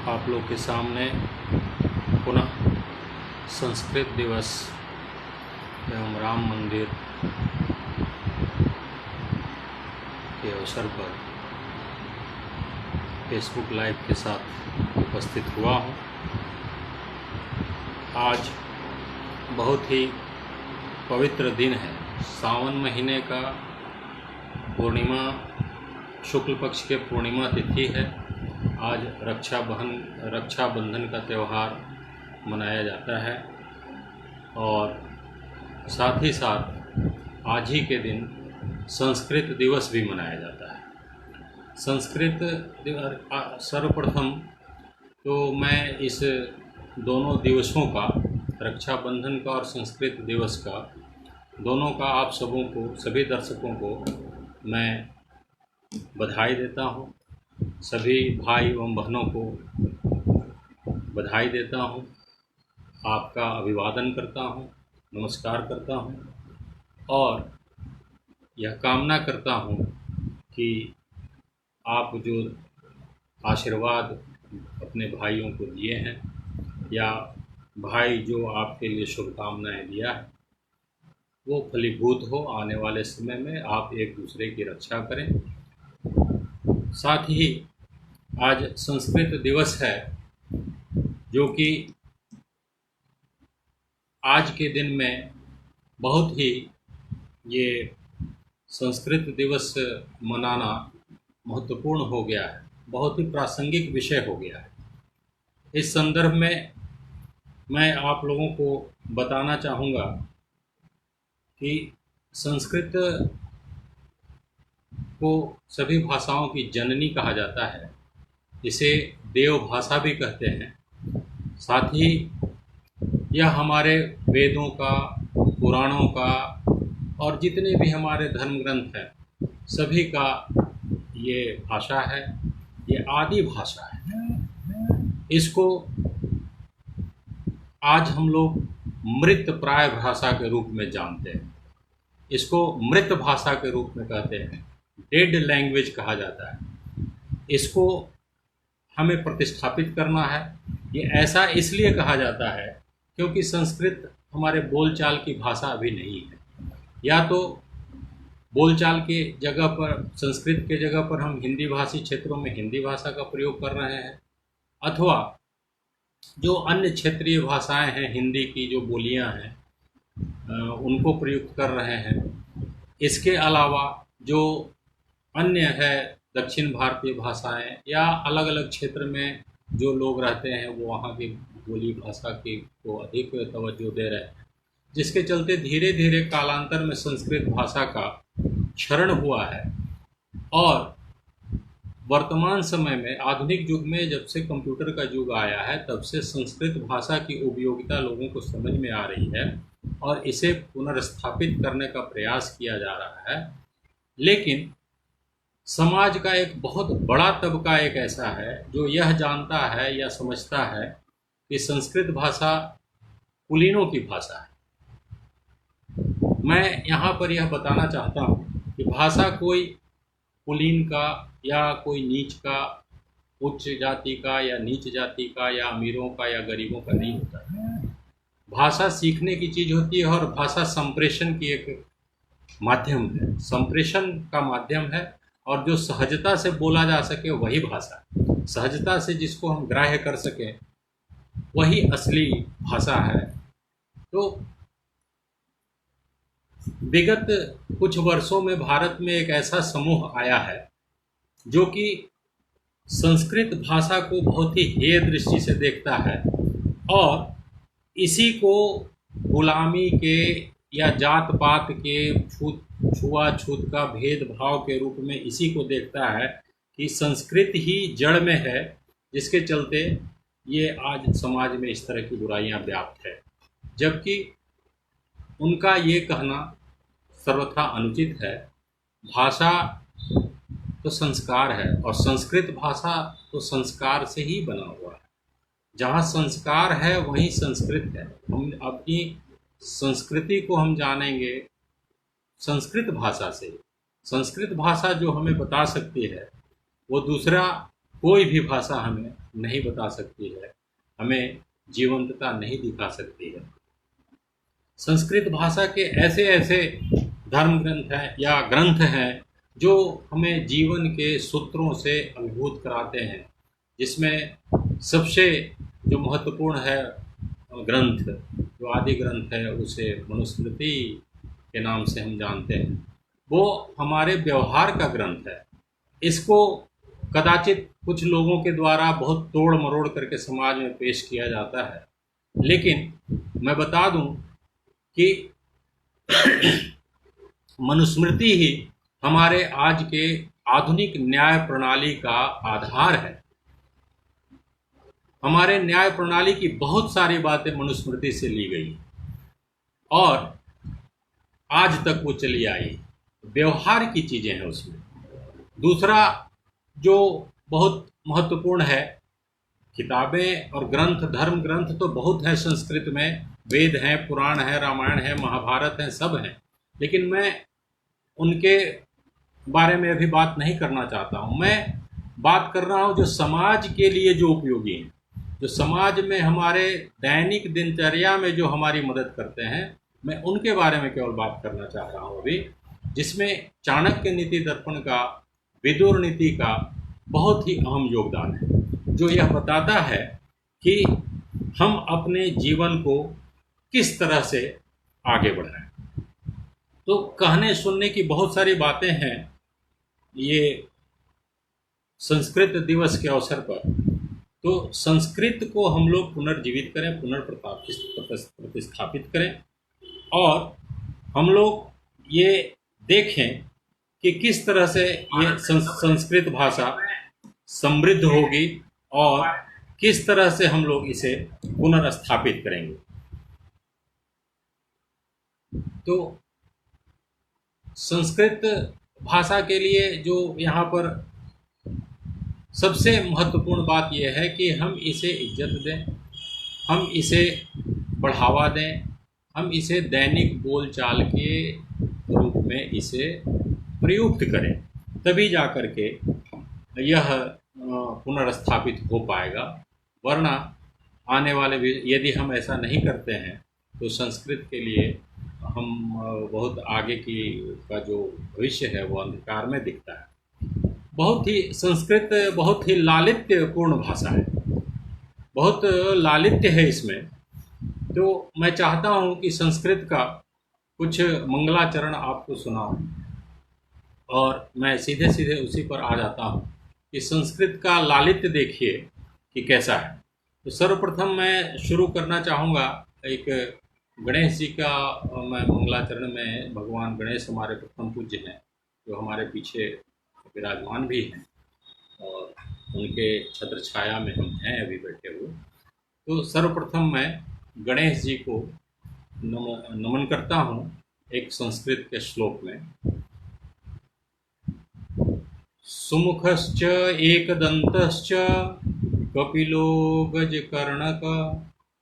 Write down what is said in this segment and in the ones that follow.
आप लोग के सामने पुनः संस्कृत दिवस एवं राम मंदिर के अवसर पर फेसबुक लाइव के साथ उपस्थित हुआ हूँ। आज बहुत ही पवित्र दिन है। सावन महीने का पूर्णिमा, शुक्ल पक्ष के पूर्णिमा तिथि है। आज रक्षाबंधन का त्यौहार मनाया जाता है और साथ ही साथ आज ही के दिन संस्कृत दिवस भी मनाया जाता है। संस्कृत सर्वप्रथम तो मैं इस दोनों दिवसों का, रक्षाबंधन का और संस्कृत दिवस का, दोनों का आप सबों को, सभी दर्शकों को मैं बधाई देता हूँ। सभी भाई एवं बहनों को बधाई देता हूँ। आपका अभिवादन करता हूँ, नमस्कार करता हूँ और यह कामना करता हूँ कि आप जो आशीर्वाद अपने भाइयों को दिए हैं या भाई जो आपके लिए शुभकामनाएं दिया है वो फलीभूत हो। आने वाले समय में आप एक दूसरे की रक्षा करें। साथ ही आज संस्कृत दिवस है, जो कि आज के दिन में बहुत ही ये संस्कृत दिवस मनाना महत्वपूर्ण हो गया है, बहुत ही प्रासंगिक विषय हो गया है। इस संदर्भ में मैं आप लोगों को बताना चाहूँगा कि संस्कृत को सभी भाषाओं की जननी कहा जाता है। इसे देव भाषा भी कहते हैं। साथ ही यह हमारे वेदों का, पुराणों का और जितने भी हमारे धर्म ग्रंथ हैं सभी का ये भाषा है, ये आदि भाषा है। इसको आज हम लोग मृत प्राय भाषा के रूप में जानते हैं। इसको मृत भाषा के रूप में कहते हैं, डेड लैंग्वेज कहा जाता है। इसको हमें प्रतिस्थापित करना है। ये ऐसा इसलिए कहा जाता है क्योंकि संस्कृत हमारे बोलचाल की भाषा अभी नहीं है। या तो बोलचाल के जगह पर, संस्कृत के जगह पर हम हिंदी भाषी क्षेत्रों में हिंदी भाषा का प्रयोग कर रहे हैं, अथवा जो अन्य क्षेत्रीय भाषाएं हैं, हिंदी की जो बोलियां हैं उनको प्रयुक्त कर रहे हैं। इसके अलावा जो अन्य है दक्षिण भारतीय भाषाएं या अलग अलग क्षेत्र में जो लोग रहते हैं वो वहाँ की बोली भाषा की को अधिक तवज्जो दे रहे हैं, जिसके चलते धीरे धीरे कालांतर में संस्कृत भाषा का क्षरण हुआ है। और वर्तमान समय में, आधुनिक युग में, जब से कंप्यूटर का युग आया है तब से संस्कृत भाषा की उपयोगिता लोगों को समझ में आ रही है और इसे पुनर्स्थापित करने का प्रयास किया जा रहा है। लेकिन समाज का एक बहुत बड़ा तबका एक ऐसा है जो यह जानता है या समझता है कि संस्कृत भाषा कुलीनों की भाषा है। मैं यहाँ पर यह बताना चाहता हूँ कि भाषा कोई कुलीन का या कोई नीच का, उच्च जाति का या नीच जाति का या अमीरों का या गरीबों का नहीं होता है। भाषा सीखने की चीज़ होती है और भाषा संप्रेषण की एक माध्यम है, संप्रेषण का माध्यम है। और जो सहजता से बोला जा सके वही भाषा, सहजता से जिसको हम ग्राह्य कर सकें वही असली भाषा है। तो विगत कुछ वर्षों में भारत में एक ऐसा समूह आया है जो कि संस्कृत भाषा को बहुत ही हेय दृष्टि से देखता है और इसी को गुलामी के या जात पात के, छुआछूत का भेदभाव के रूप में इसी को देखता है कि संस्कृत ही जड़ में है, जिसके चलते ये आज समाज में इस तरह की बुराइयां व्याप्त है। जबकि उनका ये कहना सर्वथा अनुचित है। भाषा तो संस्कार है और संस्कृत भाषा तो संस्कार से ही बना हुआ है। जहाँ संस्कार है वहीं संस्कृत है। हम अपनी संस्कृति को हम जानेंगे संस्कृत भाषा से। संस्कृत भाषा जो हमें बता सकती है वो दूसरा कोई भी भाषा हमें नहीं बता सकती है, हमें जीवंतता नहीं दिखा सकती है। संस्कृत भाषा के ऐसे ऐसे धर्म ग्रंथ हैं या ग्रंथ हैं जो हमें जीवन के सूत्रों से अभिभूत कराते हैं, जिसमें सबसे जो महत्वपूर्ण है ग्रंथ, जो आदि ग्रंथ है, उसे मनुस्मृति के नाम से हम जानते हैं। वो हमारे व्यवहार का ग्रंथ है। इसको कदाचित कुछ लोगों के द्वारा बहुत तोड़ मरोड़ करके समाज में पेश किया जाता है, लेकिन मैं बता दूं कि मनुस्मृति ही हमारे आज के आधुनिक न्याय प्रणाली का आधार है। हमारे न्याय प्रणाली की बहुत सारी बातें मनुस्मृति से ली गई और आज तक वो चली आई। व्यवहार की चीज़ें हैं उसमें। दूसरा जो बहुत महत्वपूर्ण है, किताबें और ग्रंथ, धर्म ग्रंथ तो बहुत हैं संस्कृत में, वेद हैं, पुराण हैं, रामायण है, महाभारत हैं, सब हैं, लेकिन मैं उनके बारे में अभी बात नहीं करना चाहता हूँ। मैं बात कर रहा हूँ जो समाज के लिए जो उपयोगी हैं, जो समाज में हमारे दैनिक दिनचर्या में जो हमारी मदद करते हैं, मैं उनके बारे में केवल बात करना चाह रहा हूँ अभी, जिसमें चाणक्य नीति दर्पण का, विदुर नीति का बहुत ही अहम योगदान है, जो यह बताता है कि हम अपने जीवन को किस तरह से आगे बढ़ाएं। तो कहने सुनने की बहुत सारी बातें हैं ये संस्कृत दिवस के अवसर पर। तो संस्कृत को हम लोग पुनर्जीवित करें, पुनर्प्रतिस्थापित करें और हम लोग ये देखें कि किस तरह से ये संस्कृत भाषा समृद्ध होगी और किस तरह से हम लोग इसे पुनर्स्थापित करेंगे। तो संस्कृत भाषा के लिए जो यहाँ पर सबसे महत्वपूर्ण बात यह है कि हम इसे इज्जत दें, हम इसे बढ़ावा दें, हम इसे दैनिक बोलचाल के रूप में इसे प्रयुक्त करें, तभी जा कर के यह पुनर्स्थापित हो पाएगा। वरना आने वाले भी यदि हम ऐसा नहीं करते हैं तो संस्कृत के लिए हम बहुत आगे की का जो भविष्य है वो अंधकार में दिखता है। बहुत ही संस्कृत बहुत ही लालित्यपूर्ण भाषा है, बहुत लालित्य है इसमें। तो मैं चाहता हूँ कि संस्कृत का कुछ मंगलाचरण आपको सुनाऊं और मैं सीधे सीधे उसी पर आ जाता हूँ कि संस्कृत का लालित्य देखिए कि कैसा है। तो सर्वप्रथम मैं शुरू करना चाहूँगा एक गणेश जी का। मैं मंगलाचरण में भगवान गणेश हमारे प्रथम पूज्य हैं, जो हमारे पीछे विराजमान भी हैं और उनके छत्र छाया में हम हैं अभी बैठे हुए। तो सर्वप्रथम मैं गणेश जी को नमन करता हूँ एक संस्कृत के श्लोक में। सुमुखश्च एकदन्तश्च कपिलो गजकर्णक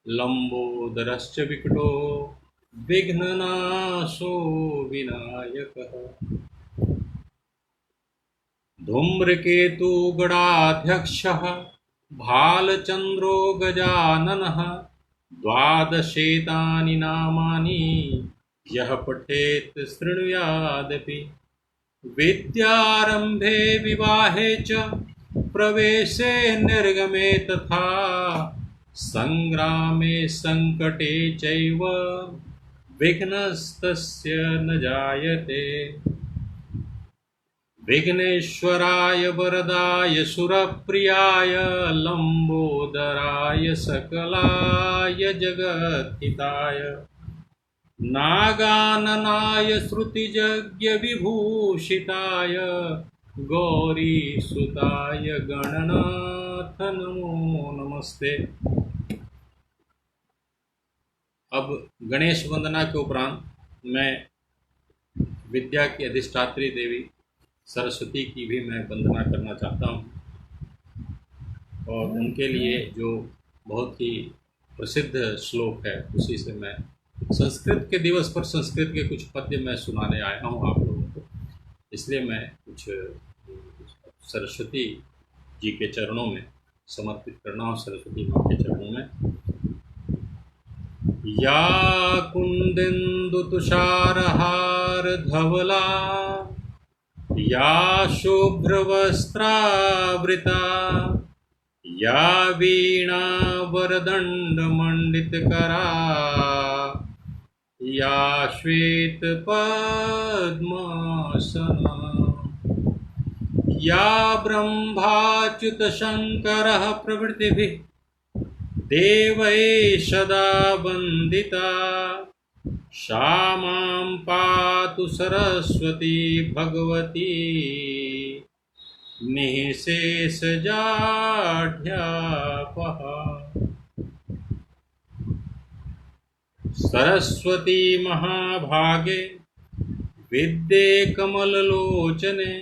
लंबोदरश्च विकटो विघ्ननाशो विनायकः। धूम्रकेतु गणाध्यक्षः भालचंद्रो गजाननः। द्वादशेतानि नामानि यः पठेत् शृणुयादपि। विद्यारंभे विवाहे च प्रवेशे निर्गमे तथा संग्रामे संकटे चैव विघ्नस्तस्य न जायते। विघ्नेश्वराय वरदाय सुरप्रियाय लंबोदराय सकलाय जगद्हिताय नागाननाय श्रुतियज्ञ विभूषिताय गौरीसुताय गणनाथ नमो नमस्ते। अब गणेश वंदना के उपरांत मैं विद्या की अधिष्ठात्री देवी सरस्वती की भी मैं वंदना करना चाहता हूँ और उनके लिए जो बहुत ही प्रसिद्ध श्लोक है उसी से मैं संस्कृत के दिवस पर संस्कृत के कुछ पद्य मैं सुनाने आया हूँ आप लोगों को। इसलिए मैं कुछ सरस्वती जी के चरणों में समर्पित करना हूँ, सरस्वती माँ के चरणों में। या कुंदेन्दु तुषारहार धवला, या शुभ्रवस्त्रावृता, या वीणा वरदण्डमण्डितकरा, या श्वेतपद्मासना, या ब्रह्माच्युतशङ्करः प्रभृतिभिः देवैः सदा वन्दिता, सा मां पातु सरस्वती भगवती निःशेषजाढ्यापहा। सरस्वती महाभागे विद्ये कमललोचने,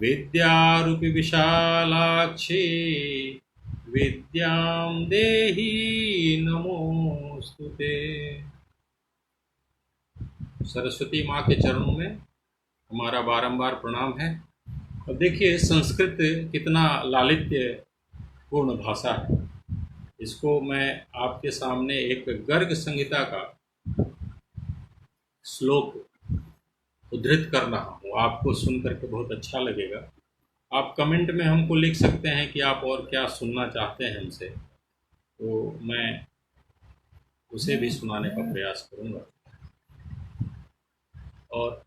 विद्यारूपि विशालाक्षी, विद्यां देहि नमोस्तुते। सरस्वती माँ के चरणों में हमारा बारंबार प्रणाम है। अब देखिए संस्कृत कितना लालित्य पूर्ण भाषा है। इसको मैं आपके सामने एक गर्ग संहिता का श्लोक उद्धृत कर रहा हूँ, आपको सुन करके बहुत अच्छा लगेगा। आप कमेंट में हमको लिख सकते हैं कि आप और क्या सुनना चाहते हैं हमसे, तो मैं उसे भी सुनाने का प्रयास करूँगा। और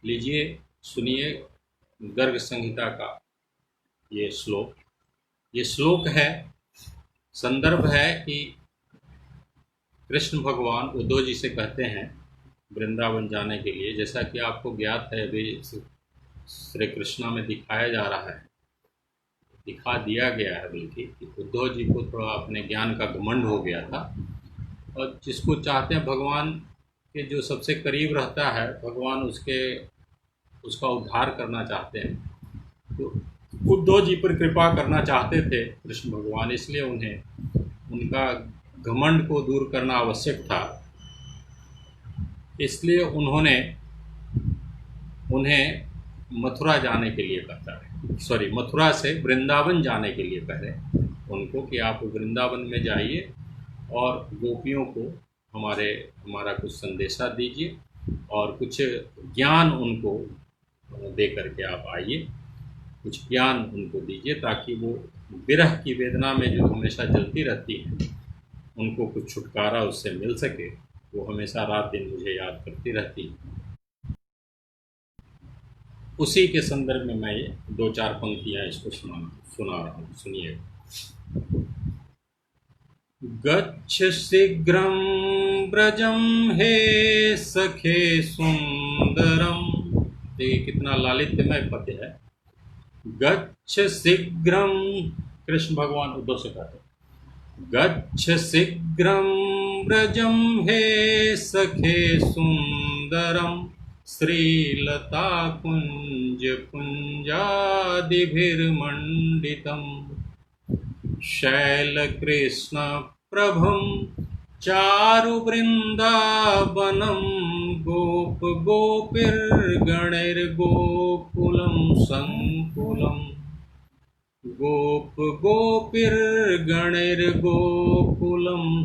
लीजिए सुनिए गर्ग संहिता का ये श्लोक। ये श्लोक है, संदर्भ है कि कृष्ण भगवान उद्धव जी से कहते हैं वृंदावन जाने के लिए। जैसा कि आपको ज्ञात है, अभी श्री कृष्णा में दिखाया जा रहा है, दिखा दिया गया है बल्कि, कि उद्धव जी को थोड़ा अपने ज्ञान का घमंड हो गया था, और जिसको चाहते हैं भगवान के जो सबसे करीब रहता है, भगवान उसका उद्धार करना चाहते हैं। तो उद्धव जी पर कृपा करना चाहते थे कृष्ण भगवान, इसलिए उनका घमंड को दूर करना आवश्यक था। इसलिए उन्हें मथुरा जाने के लिए कहता है, सॉरी, मथुरा से वृंदावन जाने के लिए कह रहे उनको कि आप वृंदावन में जाइए और गोपियों को हमारा कुछ संदेशा दीजिए और कुछ ज्ञान उनको दे करके आप आइए, कुछ ज्ञान उनको दीजिए, ताकि वो विरह की वेदना में जो हमेशा जलती रहती है, उनको कुछ छुटकारा उससे मिल सके। वो हमेशा रात दिन मुझे याद करती रहती है। उसी के संदर्भ में मैं ये 2-4 पंक्तियाँ इसको सुना रहा हूँ, सुनिए। गच्छ शीघ्रं व्रजं हे सखे सुंदरम। देखिए कितना लालित्यमय पद्य है। गच्छ शीघ्रं, कृष्ण भगवान उद्धव से कहते हैं, गच्छ शीघ्रं व्रजं हे सखे सुंदरम, श्रीलता कुंज पुंजादिभिर्मंडितम्, शैलकृष्ण प्रभं चारु वृंदावनं, गोप गोपिर्गणैर्गोकुलं संकुलं, गोप गोपिर्गणैर्गोकुलं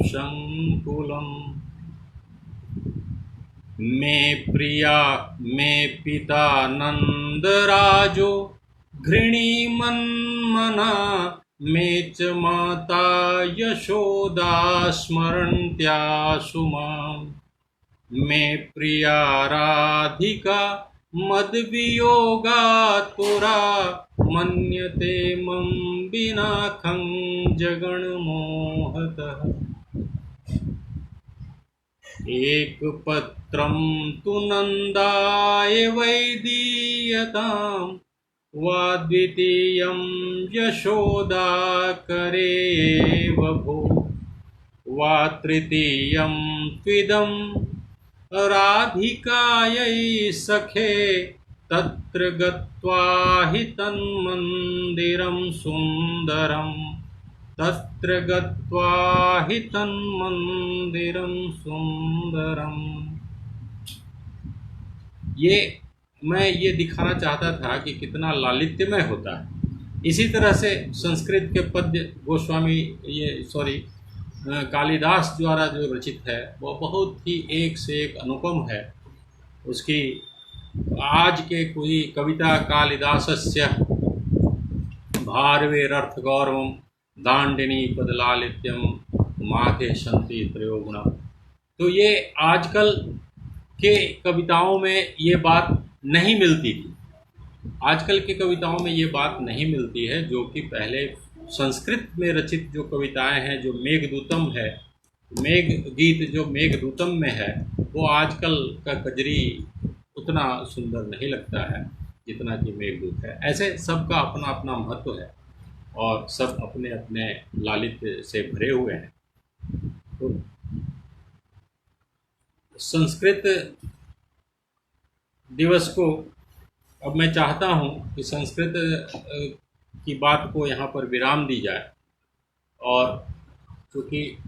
संकुलं। मे प्रिया मे पिता नंदराजो, घृणीमन्मना मे च माता यशोदा स्मरन्त्यासु माम्, मे प्रिया राधिका मद्वियोगातुरा, मन्यते मम विना खं जगन्मोहतः। एक पत्रं तु नन्दाय वैदीयताम्, वा द्वितीयं यशोदा करेव भो, वा तृतीयं त्विदं राधिकायै सखे, तत्र गत्वा हि तन्मन्दिरं सुन्दरं, तत्र गत्वा हि तन्मन्दिरं सुन्दरम्। मैं ये दिखाना चाहता था कि कितना लालित्यमय होता है इसी तरह से संस्कृत के पद्य कालिदास द्वारा जो रचित है वो बहुत ही एक से एक अनुपम है। उसकी आज के कोई कविता कालिदासस्य भारवेरर्थ गौरवम दांडिनी पदलालित्यम माथे शंति त्रयोगुणा। तो ये आजकल के कविताओं में ये बात नहीं मिलती थी। आजकल की कविताओं में ये बात नहीं मिलती है, जो कि पहले संस्कृत में रचित जो कविताएं हैं, जो मेघदूतम है, मेघ गीत जो मेघदूतम में है, वो आजकल का कजरी उतना सुंदर नहीं लगता है जितना कि मेघदूत है। ऐसे सबका अपना अपना महत्व है और सब अपने अपने लालित्य से भरे हुए हैं। तो संस्कृत दिवस को अब मैं चाहता हूँ कि संस्कृत की बात को यहाँ पर विराम दी जाए, और चूँकि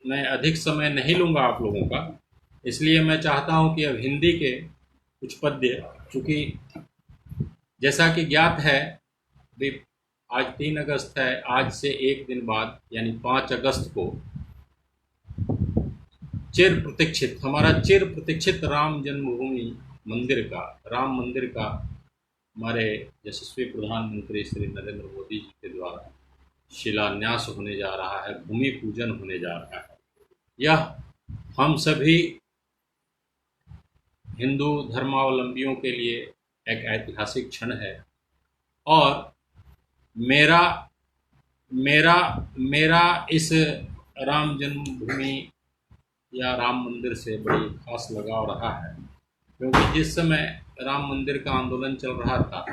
मैं अधिक समय नहीं लूँगा आप लोगों का, इसलिए मैं चाहता हूँ कि अब हिंदी के कुछ पद्य, चूँकि जैसा कि ज्ञात है भी आज 3 अगस्त है, आज से एक दिन बाद यानी 5 अगस्त को हमारा चिर प्रतीक्षित राम जन्मभूमि मंदिर का, राम मंदिर का हमारे यशस्वी प्रधानमंत्री श्री नरेंद्र मोदी जी के द्वारा शिलान्यास होने जा रहा है, भूमि पूजन होने जा रहा है। यह हम सभी हिंदू धर्मावलंबियों के लिए एक ऐतिहासिक क्षण है, और मेरा मेरा मेरा इस राम जन्मभूमि या राम मंदिर से बड़ी खास लगाव रहा है, क्योंकि जिस समय राम मंदिर का आंदोलन चल रहा था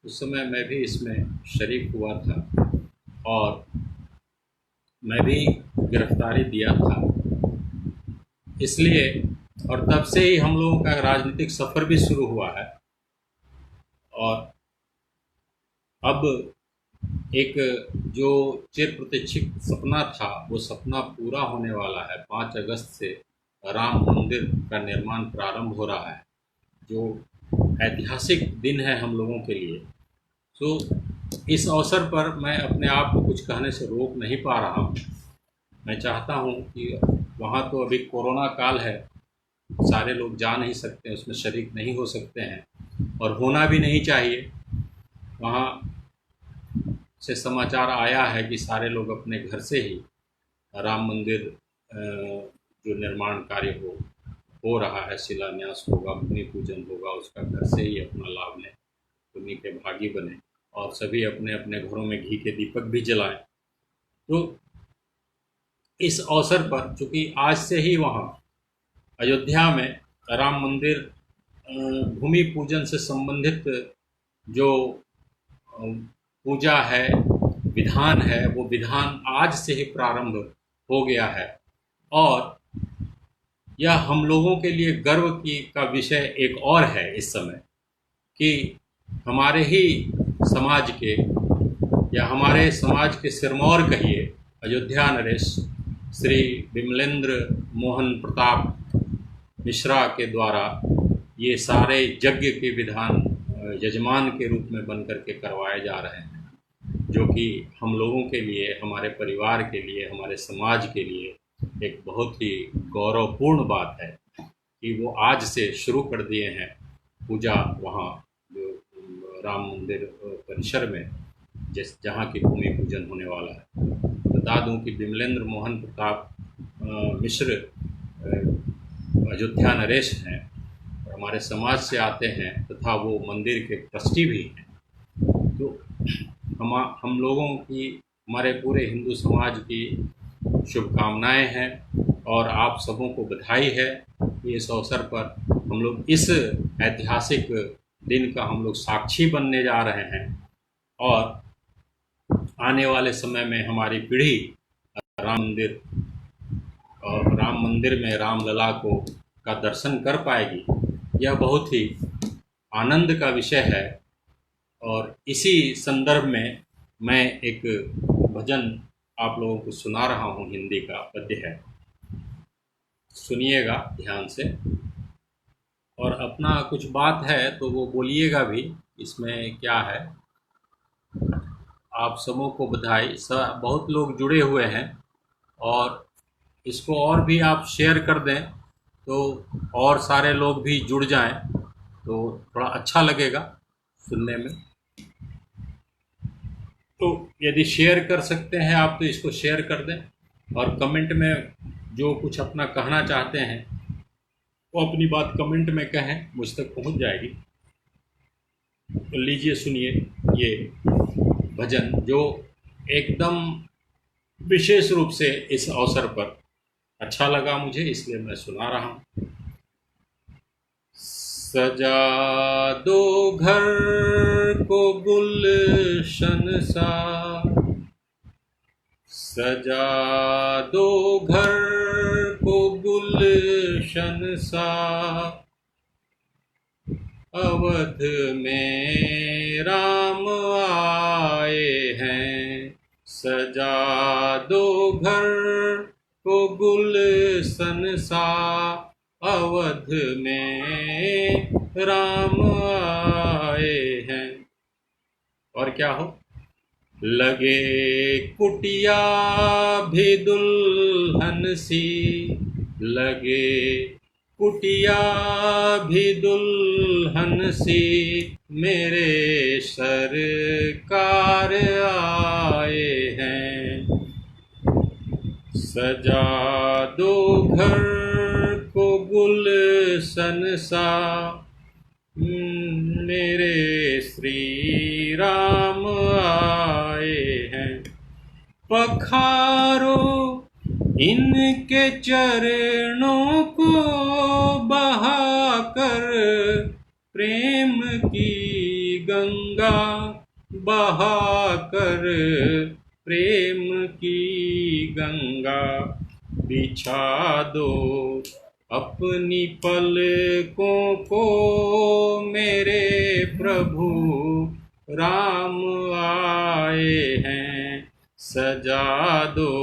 उस समय मैं भी इसमें शरीक हुआ था और मैं भी गिरफ्तारी दिया था। इसलिए और तब से ही हम लोगों का राजनीतिक सफ़र भी शुरू हुआ है, और अब एक जो चिर प्रतीक्षित सपना था वो सपना पूरा होने वाला है। 5 अगस्त से राम मंदिर का निर्माण प्रारंभ हो रहा है, जो ऐतिहासिक दिन है हम लोगों के लिए। तो इस अवसर पर मैं अपने आप को कुछ कहने से रोक नहीं पा रहा हूँ। मैं चाहता हूँ कि वहाँ तो अभी कोरोना काल है, सारे लोग जा नहीं सकते, उसमें शरीक नहीं हो सकते हैं और होना भी नहीं चाहिए। वहाँ से समाचार आया है कि सारे लोग अपने घर से ही राम मंदिर जो निर्माण कार्य हो रहा है, शिलान्यास होगा, भूमि पूजन होगा, उसका घर से ही अपना लाभ लें, उन्हीं के भागी बने और सभी अपने अपने घरों में घी के दीपक भी जलाएं। तो इस अवसर पर चूँकि आज से ही वहाँ अयोध्या में राम मंदिर भूमि पूजन से संबंधित जो पूजा है, विधान है, वो विधान आज से ही प्रारंभ हो गया है। और यह हम लोगों के लिए गर्व का विषय एक और है इस समय कि हमारे ही समाज के या हमारे समाज के सिरमौर कहिए अयोध्या नरेश श्री विमलेंद्र मोहन प्रताप मिश्रा के द्वारा ये सारे यज्ञ के विधान यजमान के रूप में बन करके करवाए जा रहे हैं, जो कि हम लोगों के लिए, हमारे परिवार के लिए, हमारे समाज के लिए एक बहुत ही गौरवपूर्ण बात है कि वो आज से शुरू कर दिए हैं पूजा वहाँ जो राम मंदिर परिसर में जहाँ की भूमि पूजन होने वाला है। बता दूं कि विमलेंद्र मोहन प्रताप मिश्र अयोध्या नरेश हैं, हमारे समाज से आते हैं तथा वो मंदिर के ट्रस्टी भी हैं। तो हम लोगों की, हमारे पूरे हिंदू समाज की शुभकामनाएं हैं और आप सबों को बधाई है कि इस अवसर पर हम लोग इस ऐतिहासिक दिन का हम लोग साक्षी बनने जा रहे हैं और आने वाले समय में हमारी पीढ़ी राम मंदिर में रामलला को का दर्शन कर पाएगी। यह बहुत ही आनंद का विषय है। और इसी संदर्भ में मैं एक भजन आप लोगों को सुना रहा हूँ, हिंदी का पद्य है, सुनिएगा ध्यान से। और अपना कुछ बात है तो वो बोलिएगा भी, इसमें क्या है। आप समूह को बधाई। बहुत लोग जुड़े हुए हैं, और इसको और भी आप शेयर कर दें तो और सारे लोग भी जुड़ जाएं, तो थोड़ा अच्छा लगेगा सुनने में। तो यदि शेयर कर सकते हैं आप तो इसको शेयर कर दें, और कमेंट में जो कुछ अपना कहना चाहते हैं वो अपनी बात कमेंट में कहें, मुझ तक पहुंच जाएगी। तो लीजिए सुनिए ये भजन, जो एकदम विशेष रूप से इस अवसर पर अच्छा लगा मुझे, इसलिए मैं सुना रहा हूँ। सजा दो घर को गुलशन सा, सजा दो घर को गुलशन सा, अवध में राम आए हैं। सजा दो घर को गुलशन सा, अवध में राम आए हैं। और क्या हो, लगे कुटिया भी दुल्हन सी, लगे कुटिया भी दुल्हन सी, मेरे सरकार आए हैं। सजा दो घर को गुलशन सा, मेरे श्री राम आए हैं। पखारो इनके चरणों को बहाकर, प्रेम की गंगा बहाकर, प्रेम की गंगा बिछा दो अपनी पलकों को, मेरे प्रभु राम आए हैं। सजा दो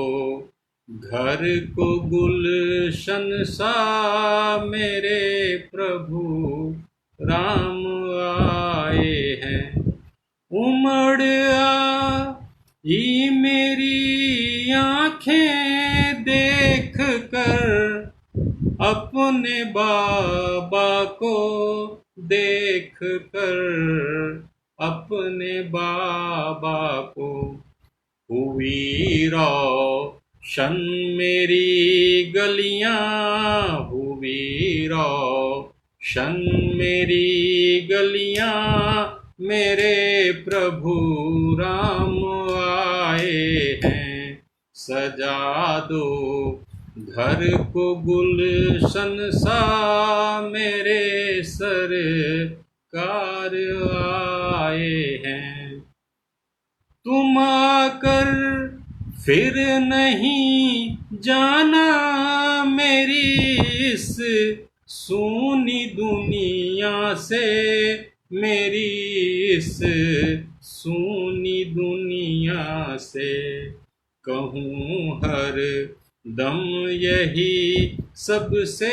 घर को गुलशन सा, मेरे प्रभु राम आए हैं। उमड़ आई मेरी आंखें देख कर, अपने बाबा को देख कर, अपने बाबा को। हुई रोशन मेरी गलियां, हुई रोशन मेरी गलियां, मेरे प्रभु राम आए हैं। सजा दो घर को गुलशन सा, मेरे सरकार आए हैं। तुम आकर फिर नहीं जाना मेरी इस सूनी दुनिया से, मेरी इस सूनी दुनिया से। कहूँ हर दम यही सबसे,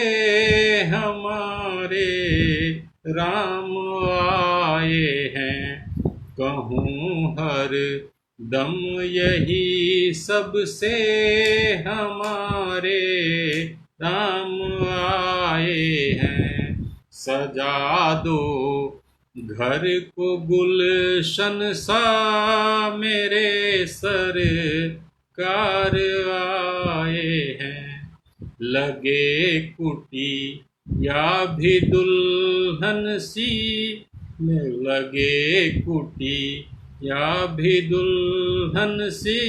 हमारे राम आए हैं। कहूँ हर दम यही सबसे, हमारे राम आए हैं। सजा दो घर को गुलशन सा, मेरे सरकार आए हैं। लगे कुटिया भी दुल्हन सी, लगे कुटिया भी दुल्हन सी,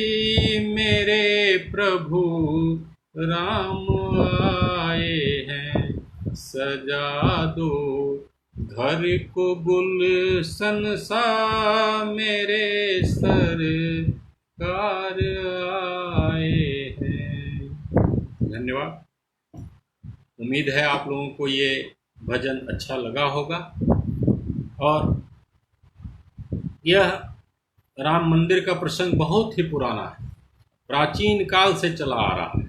मेरे प्रभु राम आए हैं। सजा दो घर को गुलशन सा, मेरे सरकार आए हैं। धन्यवाद। उम्मीद है आप लोगों को ये भजन अच्छा लगा होगा। और यह राम मंदिर का प्रसंग बहुत ही पुराना है, प्राचीन काल से चला आ रहा है।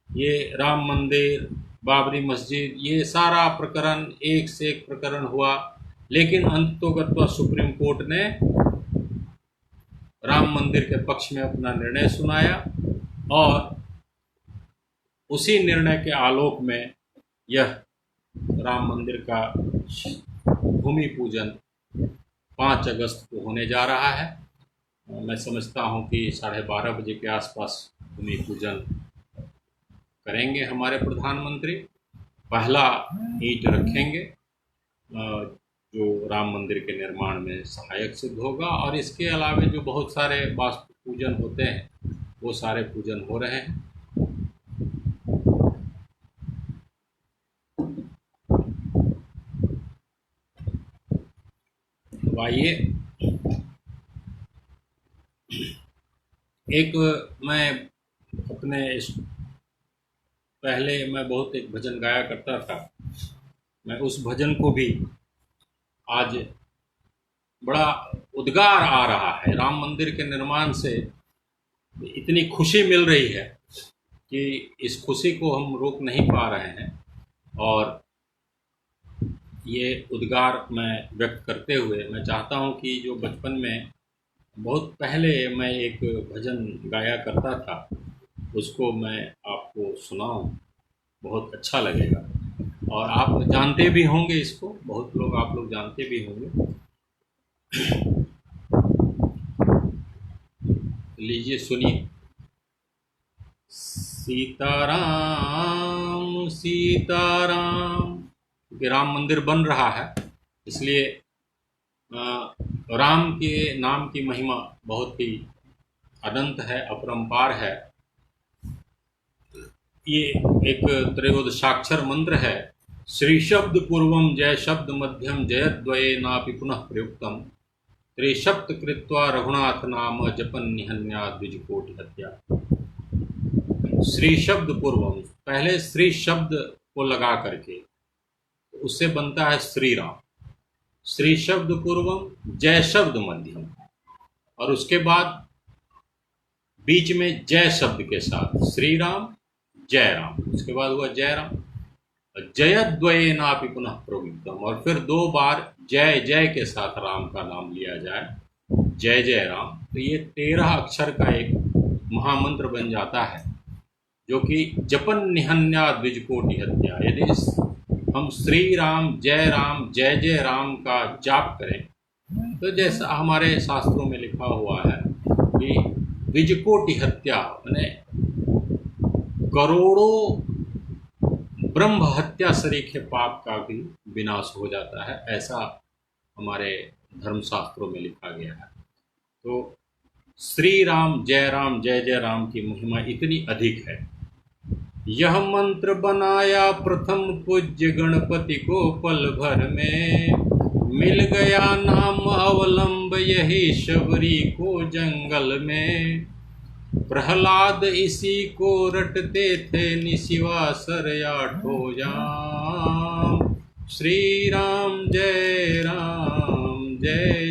ये राम मंदिर बाबरी मस्जिद, ये सारा प्रकरण एक से एक प्रकरण हुआ, लेकिन अंततोगत्वा सुप्रीम कोर्ट ने राम मंदिर के पक्ष में अपना निर्णय सुनाया और उसी निर्णय के आलोक में यह राम मंदिर का भूमि पूजन 5 अगस्त को होने जा रहा है। मैं समझता हूं कि 12:30 बजे के आसपास भूमि पूजन करेंगे हमारे प्रधानमंत्री। पहला ईंट रखेंगे जो राम मंदिर के निर्माण में सहायक सिद्ध होगा, और इसके अलावा जो बहुत सारे वास्तु पूजन होते हैं वो सारे पूजन हो रहे हैं। तो आइए, एक मैं अपने पहले मैं बहुत एक भजन गाया करता था, मैं उस भजन को भी आज बड़ा उद्गार आ रहा है। राम मंदिर के निर्माण से इतनी खुशी मिल रही है कि इस खुशी को हम रोक नहीं पा रहे हैं, और ये उद्गार मैं व्यक्त करते हुए मैं चाहता हूं कि जो बचपन में बहुत पहले मैं एक भजन गाया करता था उसको मैं आपको सुनाऊं, बहुत अच्छा लगेगा। और आप जानते भी होंगे इसको, बहुत लोग आप लोग जानते भी होंगे। लीजिए सुनिए। सीताराम सीताराम, क्योंकि राम मंदिर बन रहा है इसलिए राम के नाम की महिमा बहुत ही अनंत है, अपरंपार है। ये एक त्रयोदशाक्षर मंत्र है। श्री शब्द पूर्वम जय शब्द मध्यम जयद्वये नापि पुनः प्रयुक्तम त्रिशब्द कृत्वा रघुनाथ नाम जपन निहन्या द्विजकोटि हत्या। श्री शब्द पूर्वम, पहले श्री शब्द को लगा करके उससे बनता है श्री राम। श्री शब्द पूर्वम जय शब्द मध्यम, और उसके बाद बीच में जय शब्द के साथ श्री राम जय राम, उसके बाद हुआ जय राम। जयद्वये नापि पुनः प्रयुक्तम, और फिर 2 बार जय जय के साथ राम का नाम लिया जाए, जय जय राम। तो ये 13 अक्षर का एक महामंत्र बन जाता है, जो कि जपन निहन्या द्विजकोटि हत्या। यदि हम श्री राम जय जय राम का जाप करें तो जैसा हमारे शास्त्रों में लिखा हुआ है कि द्विजकोटि हत्या यानी करोड़ों ब्रह्म हत्या सरीखे पाप का भी विनाश हो जाता है, ऐसा हमारे धर्मशास्त्रों में लिखा गया है। तो श्री राम जय जय राम की महिमा इतनी अधिक है। यह मंत्र बनाया प्रथम पूज्य गणपति को, पल भर में मिल गया नाम अवलंब यही शबरी को जंगल में। प्रहलाद इसी को रटते थे निशिवासर 8 जाम। श्री राम जय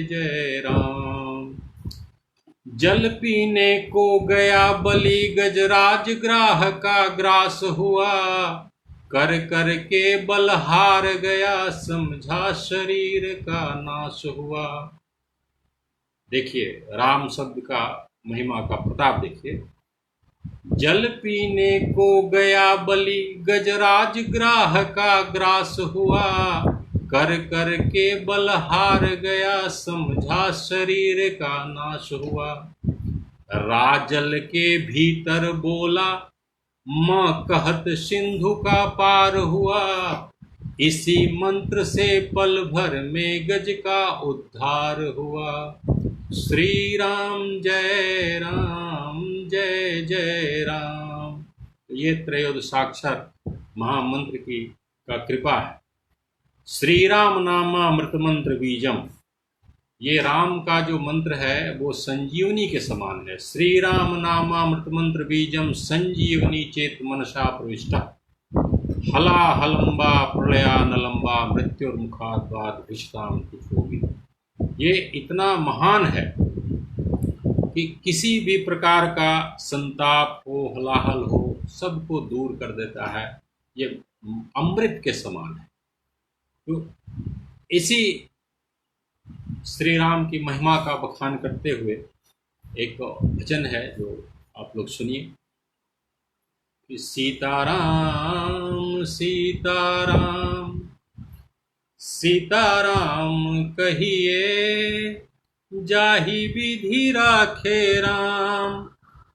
जय राम। जल पीने को गया बलि गजराज, ग्राह का ग्रास हुआ, कर कर के बल हार गया, समझा शरीर का नाश हुआ। देखिए राम शब्द का महिमा का प्रताप देखिए। जल पीने को गया बलि गजराज, ग्राह का ग्रास हुआ, कर कर के बल हार गया, समझा शरीर का नाश हुआ। राजल के भीतर बोला, मां कहत सिंधु का पार हुआ, इसी मंत्र से पल भर में गज का उद्धार हुआ। श्री राम जय जय राम। ये त्रयोदशाक्षर महामंत्र की का कृपा है। श्री राम नामामृत मंत्र बीजम, ये राम का जो मंत्र है वो संजीवनी के समान है। श्री राम नामामृत मंत्र बीजम संजीवनी चेत मनसा प्रविष्टा, हला हलंबा प्रलयानलंबा मृत्युर्मुखाद्वाद भिषताम कुशोभी। ये इतना महान है कि किसी भी प्रकार का संताप हो, हलाहल हो, सबको दूर कर देता है। ये अमृत के समान है। तो इसी श्री राम की महिमा का बखान करते हुए एक भजन है जो आप लोग सुनिए कि सीताराम सीताराम सीताराम कहिए, जाहि विधि राखे राम,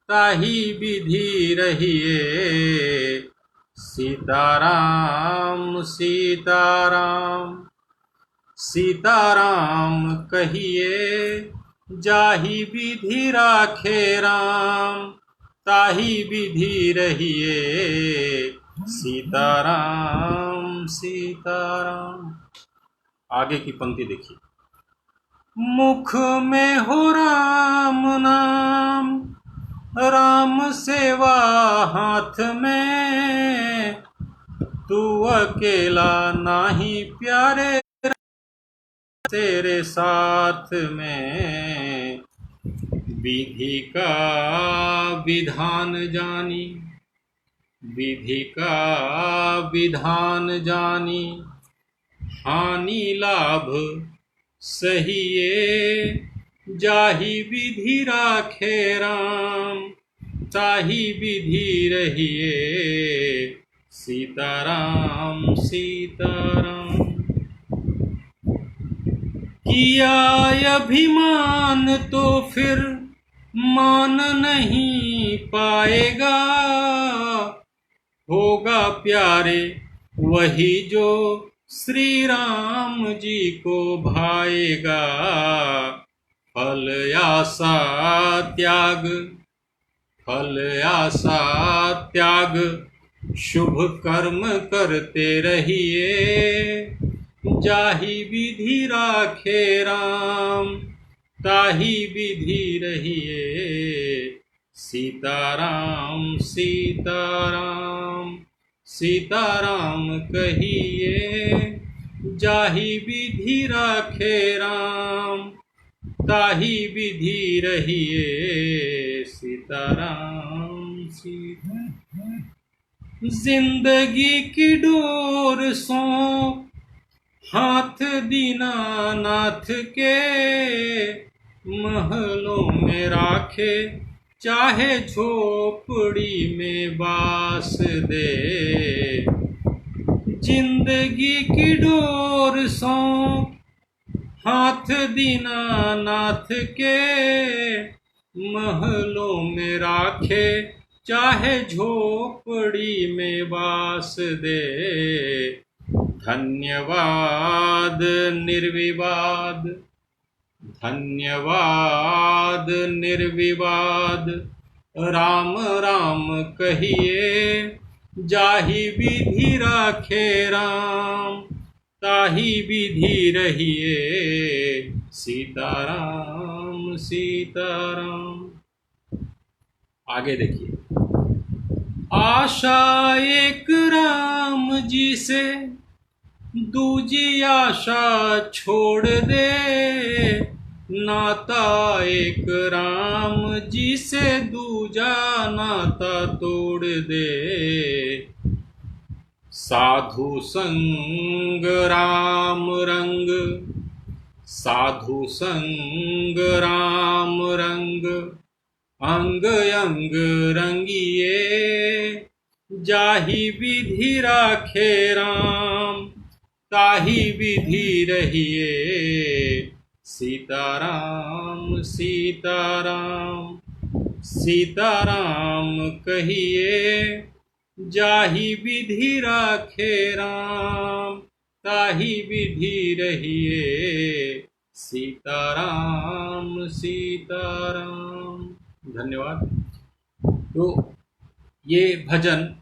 ताहि विधि रहिए। सीताराम सीताराम सीताराम कहिए, जाहि विधि राखे राम, ताहि विधि रहिए। सीताराम सीताराम। आगे की पंक्ति देखिए। मुख में हो राम नाम, राम सेवा हाथ में, तू अकेला नाही प्यारे, तेरे साथ में। विधि का विधान जानी, विधि का विधान जानी, हानि लाभ सहिए। जाहि विधि राखे राम, ताहि विधि रहिए। सीताराम सीताराम। किया अभिमान तो फिर मान नहीं पाएगा, होगा प्यारे वही जो श्री राम जी को भाएगा। फल आशा त्याग, फल आशा त्याग, शुभ कर्म करते रहिए। जाहि विधि राखे राम, ताहि विधि रहिए। सीताराम सीताराम सीताराम कहिए, जाहि विधि राखे राम, ताहि विधि रहिए। सीताराम सीताराम। जिंदगी की डोर सौंप हाथ दीनानाथ के, महलों में राखे चाहे झोपड़ी में बास दे। जिंदगी की डोर सौंप हाथ दीनानाथ के, महलों में राखे चाहे झोपड़ी में बास दे। धन्यवाद निर्विवाद, धन्यवाद निर्विवाद, राम राम कहिए। जाहि विधि राखे राम, ताहि विधि रहिए। सीताराम सीताराम। आगे देखिए। आशा एक राम जी से, दूजी आशा छोड़ दे। नाता एक राम जी से, दूजा नाता तोड़ दे। साधु संग राम रंग, साधु संग राम रंग, अंग अंग रंगिए। जाहि विधि राखे राम, ताहि विधि रहिए। सीताराम सीताराम सीताराम कहिए, जाहि विधि राखे राम, ताहि विधि रहिए। सीताराम सीताराम। धन्यवाद। तो ये भजन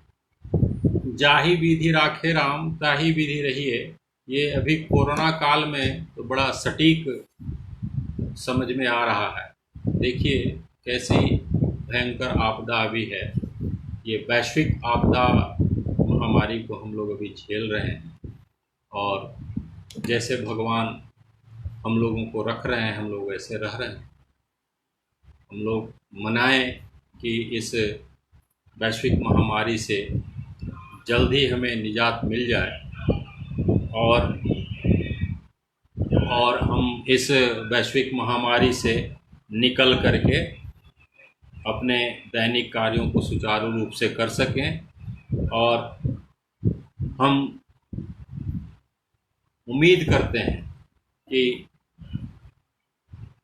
जाहि विधि राखे राम, ताहि विधि रहिए, ये अभी कोरोना काल में तो बड़ा सटीक समझ में आ रहा है। देखिए कैसी भयंकर आपदा अभी है। ये वैश्विक आपदा महामारी को हम लोग अभी झेल रहे हैं, और जैसे भगवान हम लोगों को रख रहे हैं, हम लोग वैसे रह रहे हैं। हम लोग मनाएं कि इस वैश्विक महामारी से जल्द ही हमें निजात मिल जाए और हम इस वैश्विक महामारी से निकल करके अपने दैनिक कार्यों को सुचारू रूप से कर सकें। और हम उम्मीद करते हैं कि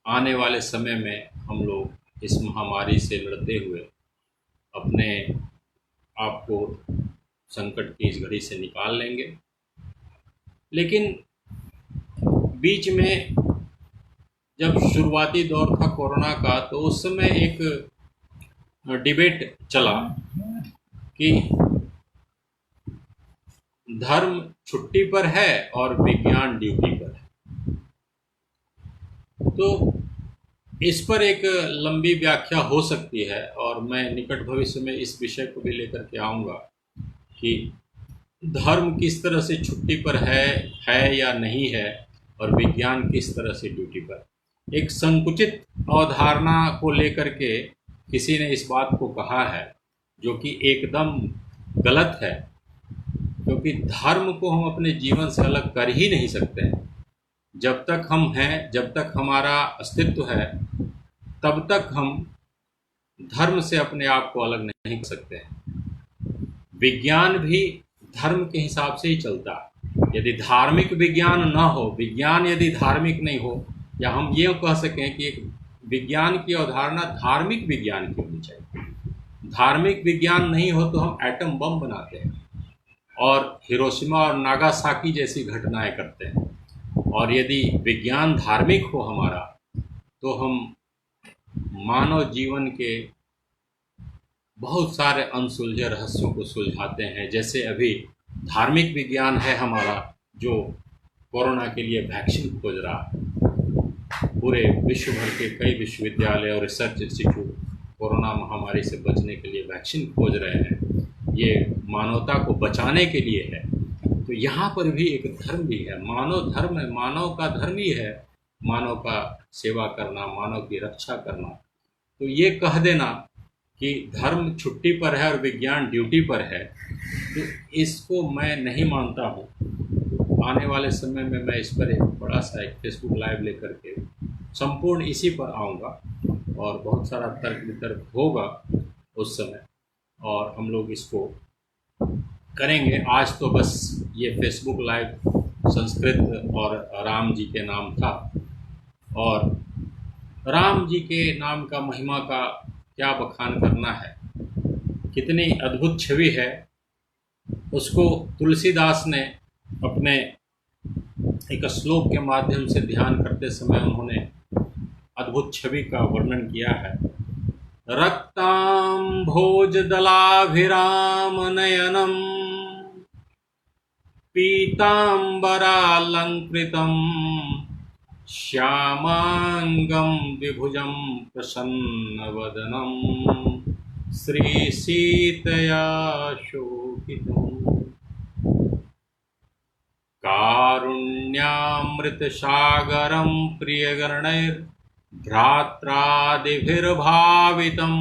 आने वाले समय में हम लोग इस महामारी से लड़ते हुए अपने आप को संकट की इस घड़ी से निकाल लेंगे। लेकिन बीच में जब शुरुआती दौर था कोरोना का, तो उस समय एक डिबेट चला कि धर्म छुट्टी पर है और विज्ञान ड्यूटी पर है। तो इस पर एक लंबी व्याख्या हो सकती है और मैं निकट भविष्य में इस विषय को भी लेकर के आऊँगा कि धर्म किस तरह से छुट्टी पर है या नहीं है और विज्ञान किस तरह से ड्यूटी पर। एक संकुचित अवधारणा को लेकर के किसी ने इस बात को कहा है, जो कि एकदम गलत है, क्योंकि धर्म को हम अपने जीवन से अलग कर ही नहीं सकते। जब तक हम हैं, जब तक हमारा अस्तित्व है, तब तक हम धर्म से अपने आप को अलग नहीं कर सकते। विज्ञान भी धर्म के हिसाब से ही चलता है। यदि धार्मिक विज्ञान न हो, विज्ञान यदि धार्मिक नहीं हो, या हम ये कह सकें कि एक विज्ञान की अवधारणा धार्मिक विज्ञान की होनी चाहिए। धार्मिक विज्ञान नहीं हो तो हम एटम बम बनाते हैं और हिरोशिमा और नागासाकी जैसी घटनाएं करते हैं। और यदि विज्ञान धार्मिक हो हमारा, तो हम मानव जीवन के बहुत सारे अनसुलझे रहस्यों को सुलझाते हैं। जैसे अभी धार्मिक विज्ञान है हमारा, जो कोरोना के लिए वैक्सीन खोज रहा है। पूरे विश्व भर के कई विश्वविद्यालय और रिसर्च इंस्टीट्यूट कोरोना महामारी से बचने के लिए वैक्सीन खोज रहे हैं। ये मानवता को बचाने के लिए है। तो यहाँ पर भी एक धर्म भी है, मानव धर्म है। मानव का धर्म ही है मानव का सेवा करना, मानव की रक्षा करना। तो ये कह देना कि धर्म छुट्टी पर है और विज्ञान ड्यूटी पर है, तो इसको मैं नहीं मानता हूँ। आने वाले समय में मैं इस पर एक बड़ा सा एक फेसबुक लाइव लेकर के संपूर्ण इसी पर आऊँगा और बहुत सारा तर्क वितर्क होगा उस समय, और हम लोग इसको करेंगे। आज तो बस ये फेसबुक लाइव संस्कृत और राम जी के नाम था, और राम जी के नाम का महिमा का क्या बखान करना है। कितनी अद्भुत छवि है, उसको तुलसीदास ने अपने एक श्लोक के माध्यम से ध्यान करते समय उन्होंने अद्भुत छवि का वर्णन किया है। रक्तांभोजदलाभिराम नयनम पीतांबरालंकृतं श्यामांगं विभुजं प्रसन्नवदनं श्रीसीतया शोभितम् कारुण्यामृतसागरं प्रियगणैर्भ्रात्रादिभिर्भावितं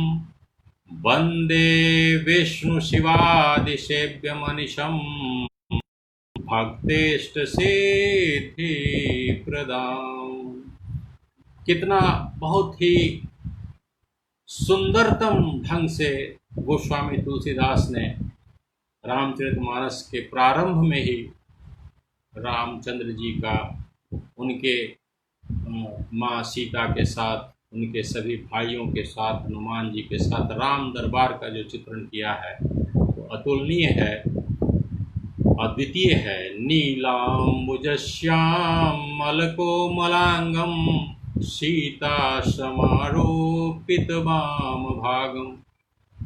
वन्दे विष्णुशिवादिसेव्यमनिशं भक्तेष्टसिद्धिप्रदाम्। कितना बहुत ही सुंदरतम ढंग से गोस्वामी तुलसीदास ने रामचरितमानस के प्रारंभ में ही रामचंद्र जी का उनके माँ सीता के साथ, उनके सभी भाइयों के साथ, हनुमान जी के साथ राम दरबार का जो चित्रण किया है वो अतुलनीय है, अद्वितीय है। नीलाम्बुजश्यामलकोमलांगं सीता समारोपित वामभागं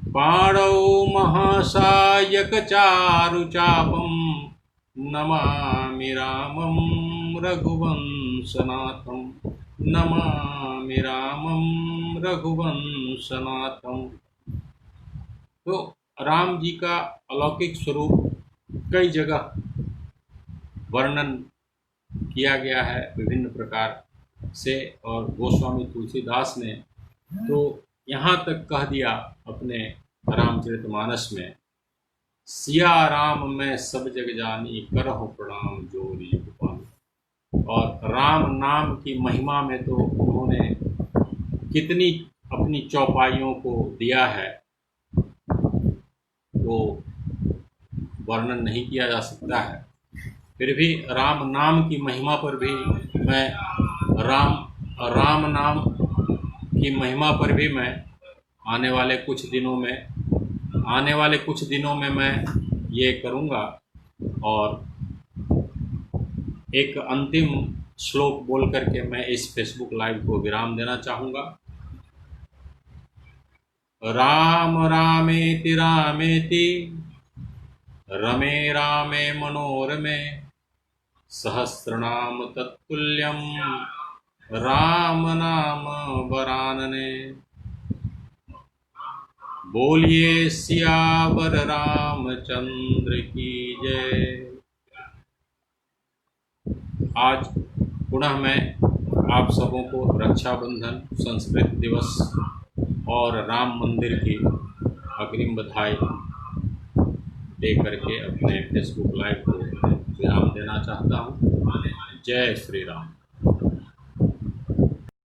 पाणौ महासायकचारुचापं नमामि रामं रघुवंशनाथं, नमामि रामं रघुवंशनाथं। तो राम जी का अलौकिक स्वरूप कई जगह वर्णन किया गया है विभिन्न प्रकार से, और गोस्वामी तुलसीदास ने तो यहाँ तक कह दिया अपने रामचरितमानस में, सिया राम मैं सब जग जानी, करहु प्रणाम जोर युग पानी। और राम नाम की महिमा में तो उन्होंने कितनी अपनी चौपाइयों को दिया है, वो वर्णन नहीं किया जा सकता है। फिर भी राम नाम की महिमा पर भी मैं राम नाम की महिमा पर भी मैं आने वाले कुछ दिनों में मैं ये करूँगा। और एक अंतिम श्लोक बोल करके मैं इस फेसबुक लाइव को विराम देना चाहूँगा। राम रामेति रामेति रमे रामे मनोरमे, सहस्रनाम तत्तुल्यं राम नाम वरानने। बोलिए सियावर रामचंद्र की जय। आज पुनः मैं आप सबों को रक्षाबंधन, संस्कृत दिवस और राम मंदिर की अग्रिम बधाई दे करके अपने फेसबुक लाइव को विराम देना चाहता हूँ। जय श्री राम।